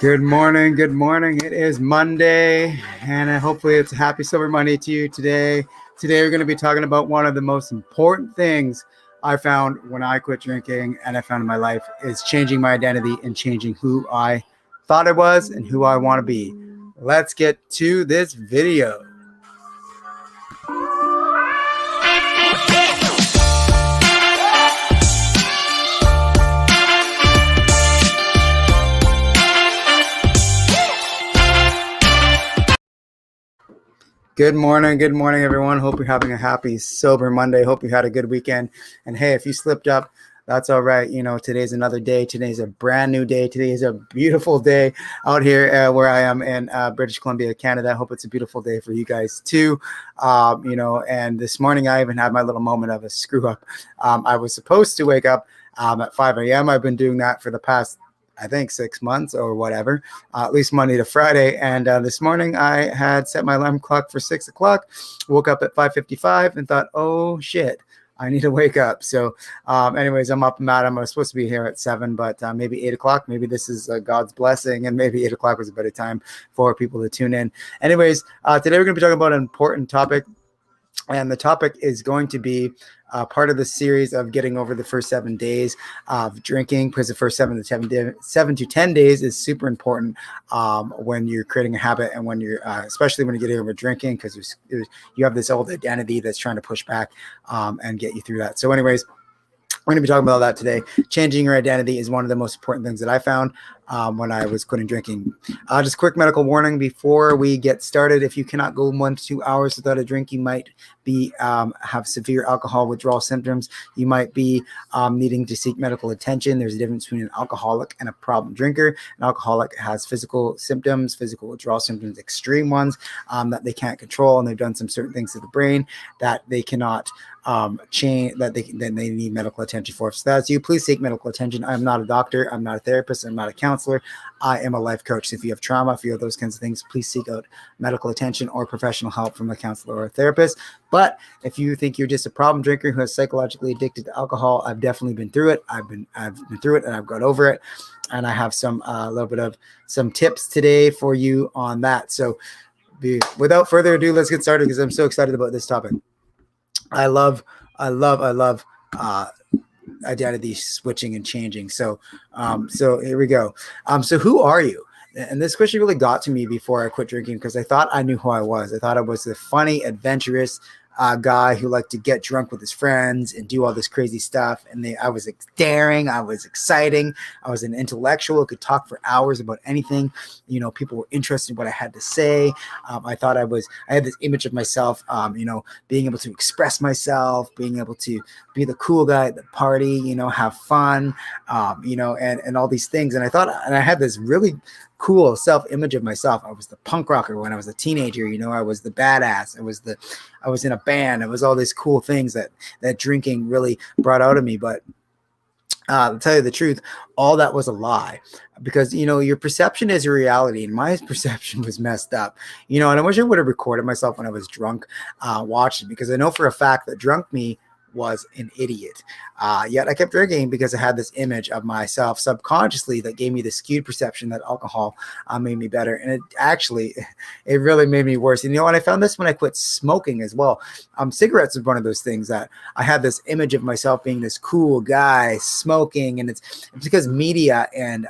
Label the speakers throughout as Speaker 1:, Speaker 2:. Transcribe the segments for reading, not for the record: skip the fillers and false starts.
Speaker 1: Good morning. Good morning. It is Monday, and hopefully it's a happy Silver Monday to you today. Today, we're going to be talking about one of the most important things I found when I quit drinking and I found in my life is changing my identity and changing who I thought I was and who I want to be. Let's get to this video. Good morning, everyone. Hope you're having a happy, sober Monday. Hope you had a good weekend. And hey, if you slipped up, that's all right. You know, today's another day. Today's a brand new day. Today is a beautiful day out here where I am in British Columbia, Canada. I hope it's a beautiful day for you guys too. And this morning I even had my little moment of a screw up. I was supposed to wake up at 5 a.m. I've been doing that for the past I think 6 months or whatever, at least Monday to Friday. And this morning I had set my alarm clock for 6 o'clock, woke up at 5:55 and thought, oh shit, I need to wake up. So anyways, I'm up and at 'em. I was supposed to be here at 7, but maybe 8 o'clock. Maybe this is God's blessing, and maybe 8 o'clock was a better time for people to tune in. Anyways, today we're going to be talking about an important topic. And the topic is going to be part of the series of getting over the first 7 days of drinking, because the first 7 to 10 days is super important when you're creating a habit, and when you're especially when you're getting over drinking, because you have this old identity that's trying to push back and get you through that. So anyways, we're going to be talking about that today. Changing your identity is one of the most important things that I found when I was quitting drinking. Just a quick medical warning before we get started. If you cannot go 1 to 2 hours without a drink, you might be have severe alcohol withdrawal symptoms. You might be needing to seek medical attention. There's a difference between an alcoholic and a problem drinker. An alcoholic has physical symptoms, physical withdrawal symptoms, extreme ones that they can't control, and they've done some certain things to the brain that they cannot change, that they need medical attention for. If that's you, please seek medical attention. I'm not a doctor. I'm not a therapist. I'm not a counselor. I am a life coach. So if you have trauma, if you have those kinds of things, please seek out medical attention or professional help from a counselor or a therapist. But if you think you're just a problem drinker who is psychologically addicted to alcohol, I've definitely been through it. I've been through it, and I've got over it. And I have some a little bit of some tips today for you on that. So without further ado, let's get started, because I'm so excited about this topic. I love identity switching and changing. So here we go. So who are you? And this question really got to me before I quit drinking, because I thought I knew who I was. I thought I was the funny, adventurous guy who liked to get drunk with his friends and do all this crazy stuff. And I was daring, I was exciting, I was an intellectual, could talk for hours about anything. You know, people were interested in what I had to say. I thought I had this image of myself, being able to express myself, being able to be the cool guy at the party, have fun, and all these things. And I had this really cool self-image of myself. I was the punk rocker when I was a teenager. I was the badass. I was in a band. It was all these cool things that drinking really brought out of me. But to tell you the truth, all that was a lie, because your perception is your reality, and my perception was messed up. And I wish I would have recorded myself when I was drunk, watched it, because I know for a fact that drunk me was an idiot. Yet I kept drinking because I had this image of myself subconsciously that gave me the skewed perception that alcohol made me better. And it really made me worse. And and I found this when I quit smoking as well. Cigarettes is one of those things that I had this image of myself being this cool guy smoking. And it's because media and,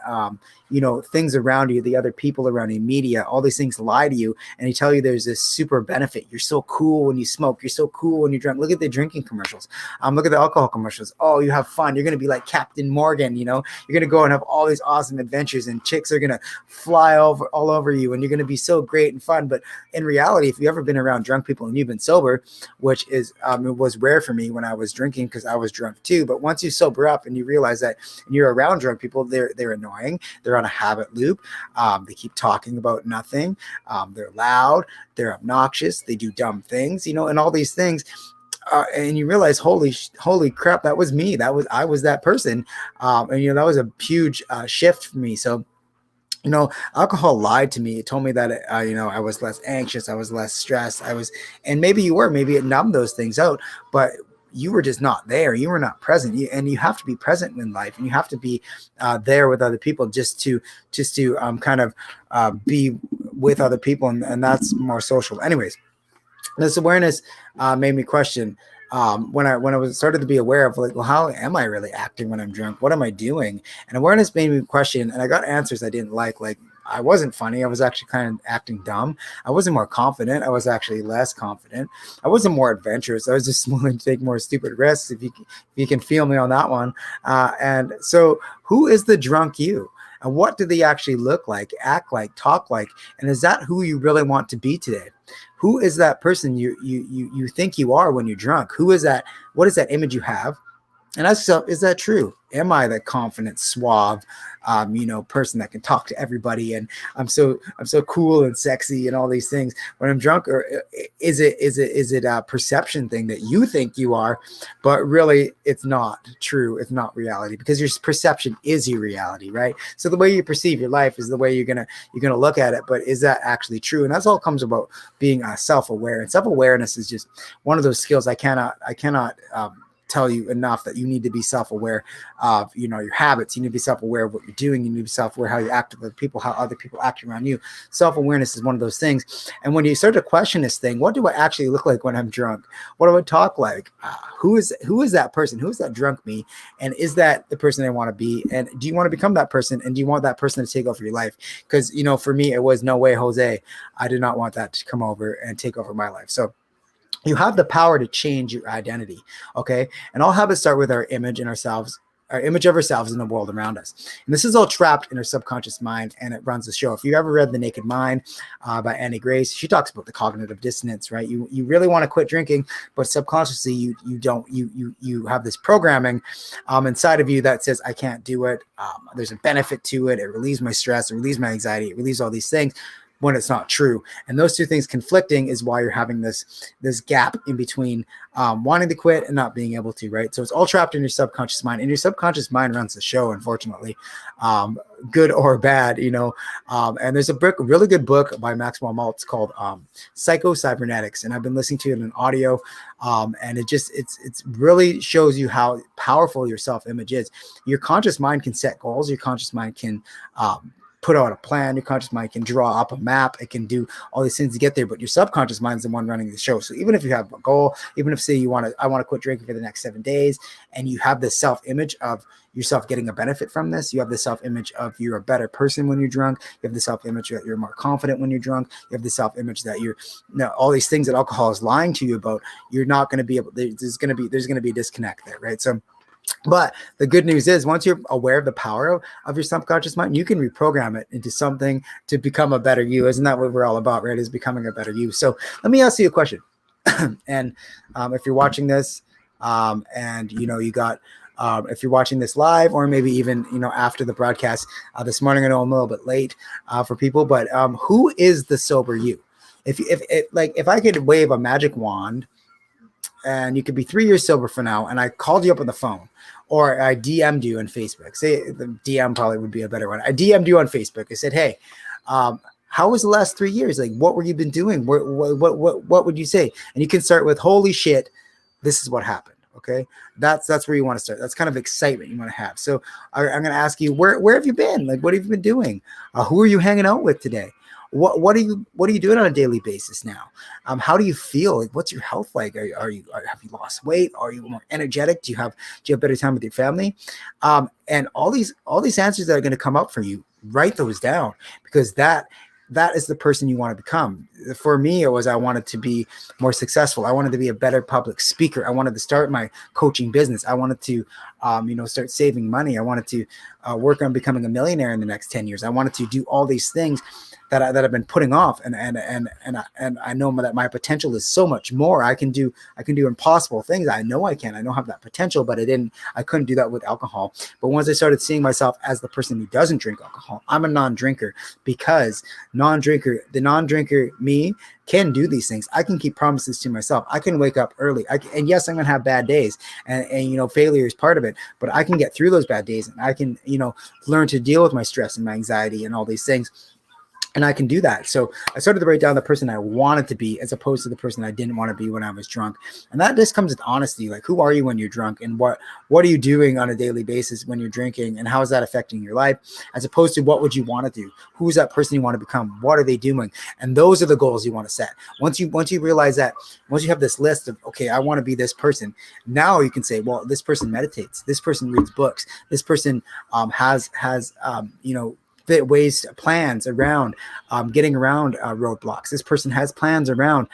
Speaker 1: things around you, the other people around you, media, all these things lie to you, and they tell you there's this super benefit. You're so cool when you smoke. You're so cool when you drink. Look at the drinking commercials. Look at the alcohol commercials. Oh, you have fun. You're going to be like Captain Morgan. You're going to go and have all these awesome adventures, and chicks are going to fly all over you, and you're going to be so great and fun. But in reality, if you've ever been around drunk people and you've been sober, which is it was rare for me when I was drinking, because I was drunk too. But once you sober up and you realize that you're around drunk people, they're annoying. They're on a habit loop. They keep talking about nothing. They're loud. They're obnoxious. They do dumb things, and all these things. And you realize, holy crap, that was me. I was that person. And that was a huge shift for me. So, alcohol lied to me. It told me that, I was less anxious. I was less stressed. And maybe maybe it numbed those things out. But you were just not there. You were not present. And you have to be present in life, and you have to be there with other people just to kind of be with other people, and that's more social. Anyways, this awareness made me question when I was started to be aware of like, well, how am I really acting when I'm drunk? What am I doing? And awareness made me question, and I got answers I didn't like. I wasn't funny. I was actually kind of acting dumb. I wasn't more confident. I was actually less confident. I wasn't more adventurous. I was just willing to take more stupid risks. If you can feel me on that one. And so, who is the drunk you? And what do they actually look like, act like, talk like? And is that who you really want to be today? Who is that person you think you are when you're drunk? Who is that? What is that image you have? And ask yourself, is that true? Am I the confident, suave, person that can talk to everybody, and I'm so cool and sexy and all these things when I'm drunk? Or is it a perception thing that you think you are, but really it's not true? It's not reality, because your perception is your reality, right? So the way you perceive your life is the way you're gonna look at it. But is that actually true? And that's all comes about being self-aware. And self-awareness is just one of those skills I cannot tell you enough, that you need to be self-aware of your habits. You need to be self-aware of what you're doing. You need to be self-aware how you act with other people, how other people act around you. Self-awareness is one of those things. And when you start to question this thing, what do I actually look like when I'm drunk? What do I talk like? Who is that person? Who is that drunk me? And is that the person I want to be? And do you want to become that person? And do you want that person to take over your life? Because for me, it was no way, Jose. I did not want that to come over and take over my life. So you have the power to change your identity. Okay. And all habits start with our image of ourselves in the world around us. And this is all trapped in our subconscious mind, and it runs the show. If you ever read The Naked Mind by Annie Grace, she talks about the cognitive dissonance, right? You really want to quit drinking, but subconsciously you don't, you have this programming inside of you that says, I can't do it. There's a benefit to it. It relieves my stress, it relieves my anxiety, it relieves all these things, when it's not true. And those two things conflicting is why you're having this gap in between wanting to quit and not being able to, right? So it's all trapped in your subconscious mind, and your subconscious mind runs the show, unfortunately, good or bad, and there's a really good book by Maxwell Maltz called Psycho-Cybernetics. And I've been listening to it in audio, and it really shows you how powerful your self-image is. Your conscious mind can set goals. Your conscious mind can, put out a plan. Your conscious mind can draw up a map. It can do all these things to get there, but your subconscious mind is the one running the show. So even if you have a goal, even if say I want to quit drinking for the next 7 days, and you have this self-image of yourself getting a benefit from this, you have the self-image of you're a better person when you're drunk, you have the self-image that you're more confident when you're drunk, you have the self-image that all these things that alcohol is lying to you about, you're not going to be able, there's going to be a disconnect there, right? So, but the good news is, once you're aware of the power of your subconscious mind, you can reprogram it into something to become a better you. Isn't that what we're all about, right? Is becoming a better you. So let me ask you a question. And if you're watching this, and if you're watching this live, or maybe even after the broadcast this morning, I know I'm a little bit late for people, but who is the sober you? If I could wave a magic wand, and you could be 3 years sober for now, and I called you up on the phone, or I DM'd you on Facebook. Say the DM probably would be a better one. I DM'd you on Facebook. I said, hey, how was the last 3 years? Like, what were you been doing? What would you say? And you can start with, holy shit, this is what happened. Okay. That's where you want to start. That's kind of excitement you want to have. So I'm going to ask you, where have you been? Like, what have you been doing? Who are you hanging out with today? What are you doing on a daily basis now? How do you feel? Like, what's your health like? Have you lost weight? Are you more energetic? Do you have better time with your family? And all these answers that are going to come up for you, write those down, because that is the person you want to become. For me, I wanted to be more successful. I wanted to be a better public speaker. I wanted to start my coaching business. I wanted to, start saving money. I wanted to work on becoming a millionaire in the next 10 years. I wanted to do all these things that I've been putting off, and I know that my potential is so much more. I can do impossible things. I know I can. I know I have that potential, but I couldn't do that with alcohol. But once I started seeing myself as the person who doesn't drink alcohol, I'm a non-drinker, because the non-drinker me can do these things. I can keep promises to myself. I can wake up early. And yes, I'm going to have bad days, and failure is part of it, but I can get through those bad days, and I can, learn to deal with my stress and my anxiety and all these things. And I can do that. So I started to write down the person I wanted to be as opposed to the person I didn't want to be when I was drunk. And that just comes with honesty. Like, who are you when you're drunk, and what are you doing on a daily basis when you're drinking, and how is that affecting your life, as opposed to what would you want to do? Who's that person you want to become? What are they doing? And those are the goals you want to set. Once you realize that, once you have this list of, okay, I want to be this person, now you can say, well, this person meditates, this person reads books, this person has ways, plans around getting around roadblocks. This person has plans around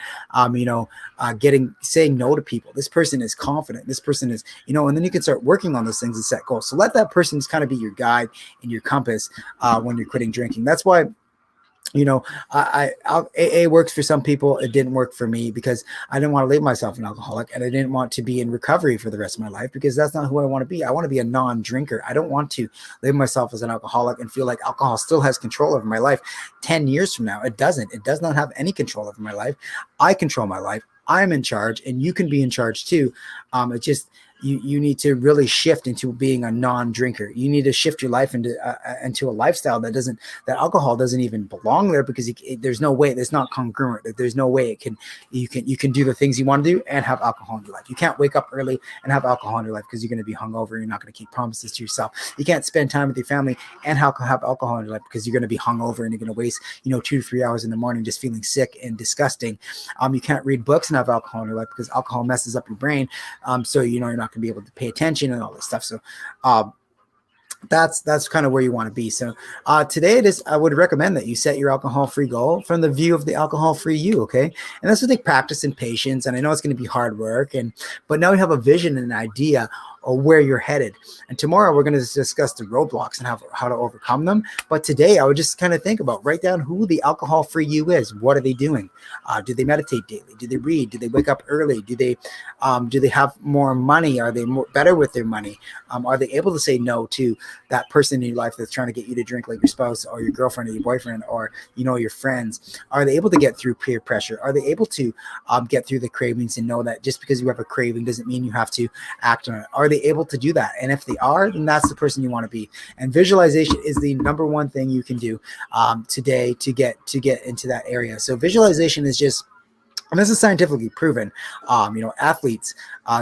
Speaker 1: saying no to people. This person is confident. This person is, and then you can start working on those things and set goals. So let that person kind of be your guide and your compass when you're quitting drinking. That's why AA works for some people. It didn't work for me because I didn't want to label myself an alcoholic, and I didn't want to be in recovery for the rest of my life, because that's not who I want to be. I want to be a non-drinker. I don't want to label myself as an alcoholic and feel like alcohol still has control over my life 10 years from now. It doesn't. It does not have any control over my life. I control my life. I'm in charge, and you can be in charge too. It just, you need to really shift into being a non-drinker. You need to shift your life into a lifestyle that alcohol doesn't even belong there, because there's no way, it's not congruent. There's no way you can do the things you want to do and have alcohol in your life. You can't wake up early and have alcohol in your life, because you're going to be hungover. You're not going to keep promises to yourself. You can't spend time with your family and have alcohol in your life, because you're going to be hungover and you're going to waste 2 to 3 hours in the morning just feeling sick and disgusting. You can't read books and have alcohol in your life, because alcohol messes up your brain. So you're not going to be able to pay attention and all this stuff. So that's kind of where you want to be. So today I would recommend that you set your alcohol-free goal from the view of the alcohol-free you. Okay. And that's what they practice in patience. And I know it's going to be hard work, but now you have a vision and an idea or where you're headed. And tomorrow we're going to discuss the roadblocks and how to overcome them. But today I would just kind of think about, write down who the alcohol-free you is. What are they doing? Do they meditate daily? Do they read? Do they wake up early? Do they have more money? Are they better with their money? Are they able to say no to that person in your life that's trying to get you to drink, like your spouse or your girlfriend or your boyfriend or, your friends? Are they able to get through peer pressure? Are they able to get through the cravings and know that just because you have a craving doesn't mean you have to act on it? Are they able to do that? And if they are, then that's the person you want to be. And visualization is the number one thing you can do today to get into that area. So visualization is just, and this is scientifically proven. Athletes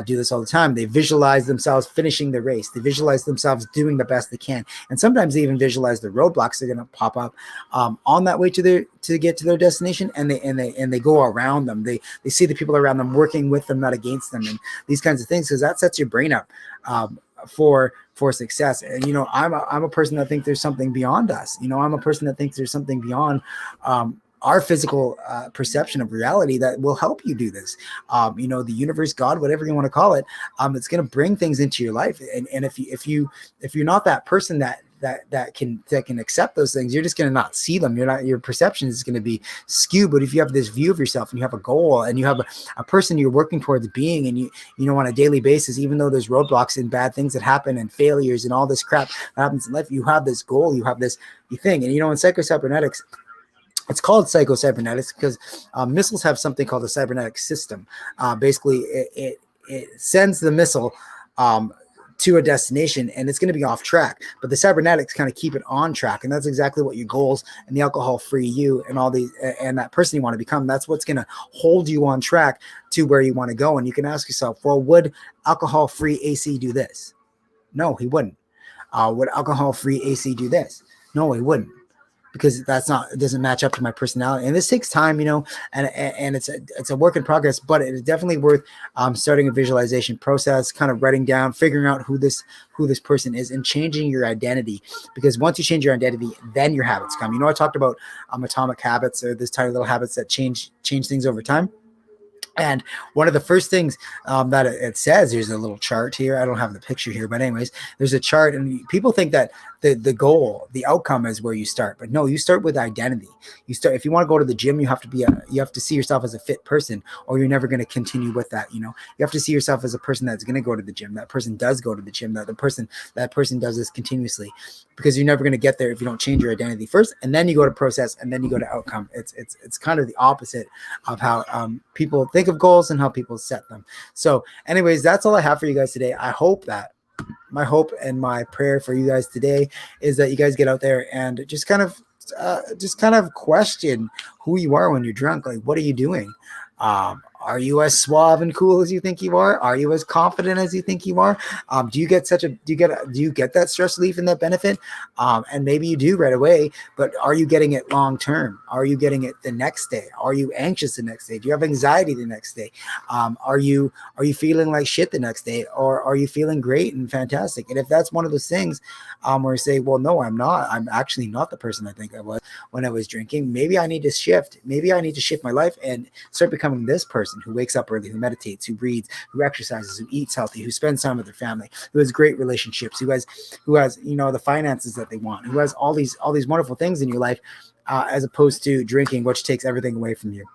Speaker 1: do this all the time. They visualize themselves finishing the race. They visualize themselves doing the best they can. And sometimes they even visualize the roadblocks that are going to pop up on that way to get to their destination. And they go around them. They see the people around them, working with them, not against them, and these kinds of things, because that sets your brain up for success. And I'm a person that thinks there's something beyond us. I'm a person that thinks there's something beyond our physical perception of reality that will help you do this. The universe, God, whatever you want to call it, it's going to bring things into your life. And if you're not that person that can accept those things, you're just going to not see them. Your perception is going to be skewed. But if you have this view of yourself and you have a goal and you have a person you're working towards being, and you on a daily basis, even though there's roadblocks and bad things that happen and failures and all this crap that happens in life, you have this goal, you have this thing. And in psycho-cybernetics, it's called psycho-cybernetics because missiles have something called a cybernetic system. Basically, it sends the missile to a destination, and it's going to be off track. But the cybernetics kind of keep it on track, and that's exactly what your goals and the alcohol-free you and all these and that person you want to become. That's what's going to hold you on track to where you want to go. And you can ask yourself, well, would alcohol-free AC do this? No, he wouldn't. Would alcohol-free AC do this? No, he wouldn't. Because it doesn't match up to my personality. And this takes time, and it's a work in progress, but it is definitely worth starting a visualization process, kind of writing down, figuring out who this person is, and changing your identity. Because once you change your identity, then your habits come. I talked about atomic habits, or this tiny little habits that change things over time. And one of the first things that it says, there's a little chart here. I don't have the picture here, but anyways, there's a chart, and people think that the goal, the outcome is where you start. But no, you start with identity. If you want to go to the gym, you have to see yourself as a fit person, or you're never going to continue with that. You have to see yourself as a person that's going to go to the gym. That person does go to the gym. That person does this continuously, because you're never going to get there if you don't change your identity first, and then you go to process, and then you go to outcome. It's kind of the opposite of how people think of goals and how people set them. So anyways, that's all I have for you guys today. My hope and my prayer for you guys today is that you guys get out there and just kind of just kind of question who you are when you're drunk. Like, what are you doing? Are you as suave and cool as you think you are? Are you as confident as you think you are? Do you get that stress relief and that benefit? And maybe you do right away, but are you getting it long term? Are you getting it the next day? Are you anxious the next day? Do you have anxiety the next day? Are you feeling like shit the next day, or are you feeling great and fantastic? And if that's one of those things, where you say, well, no, I'm not. I'm actually not the person I think I was when I was drinking. Maybe I need to shift. Maybe I need to shift my life and start becoming this person who wakes up early, who meditates, who reads, who exercises, who eats healthy, who spends time with their family, who has great relationships, who has the finances that they want, who has all these wonderful things in your life, as opposed to drinking, which takes everything away from you.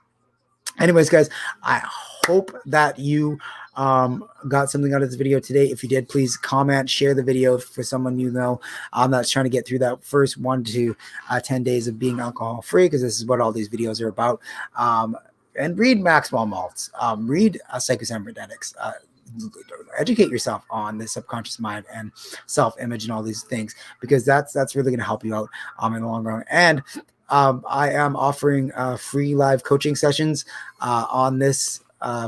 Speaker 1: Anyways, guys, I hope that you got something out of this video today. If you did, please comment, share the video for someone you know that's trying to get through that first 1 to 10 days of being alcohol free, because this is what all these videos are about. And read Maxwell Maltz, read Psychocybernetics, educate yourself on the subconscious mind and self-image and all these things, because that's really going to help you out in the long run. And I am offering free live coaching sessions on this.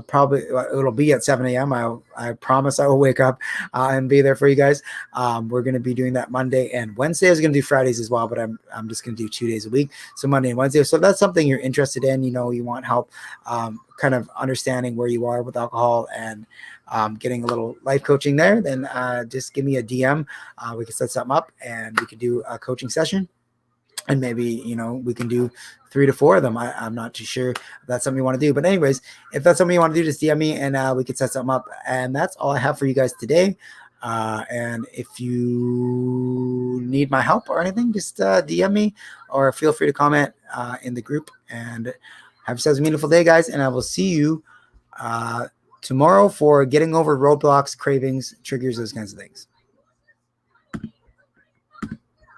Speaker 1: Probably it'll be at 7 a.m. I promise I will wake up and be there for you guys. We're going to be doing that Monday and Wednesday. I was going to do Fridays as well, but I'm just going to do 2 days a week. So Monday and Wednesday. So if that's something you're interested in, you want help kind of understanding where you are with alcohol and getting a little life coaching there, then just give me a DM. We can set something up and we could do a coaching session. And maybe, we can do 3 to 4 of them. I'm not too sure if that's something you want to do. But anyways, if that's something you want to do, just DM me and we can set something up. And that's all I have for you guys today. And if you need my help or anything, just DM me or feel free to comment in the group. And have yourselves a beautiful day, guys. And I will see you tomorrow for getting over roadblocks, cravings, triggers, those kinds of things.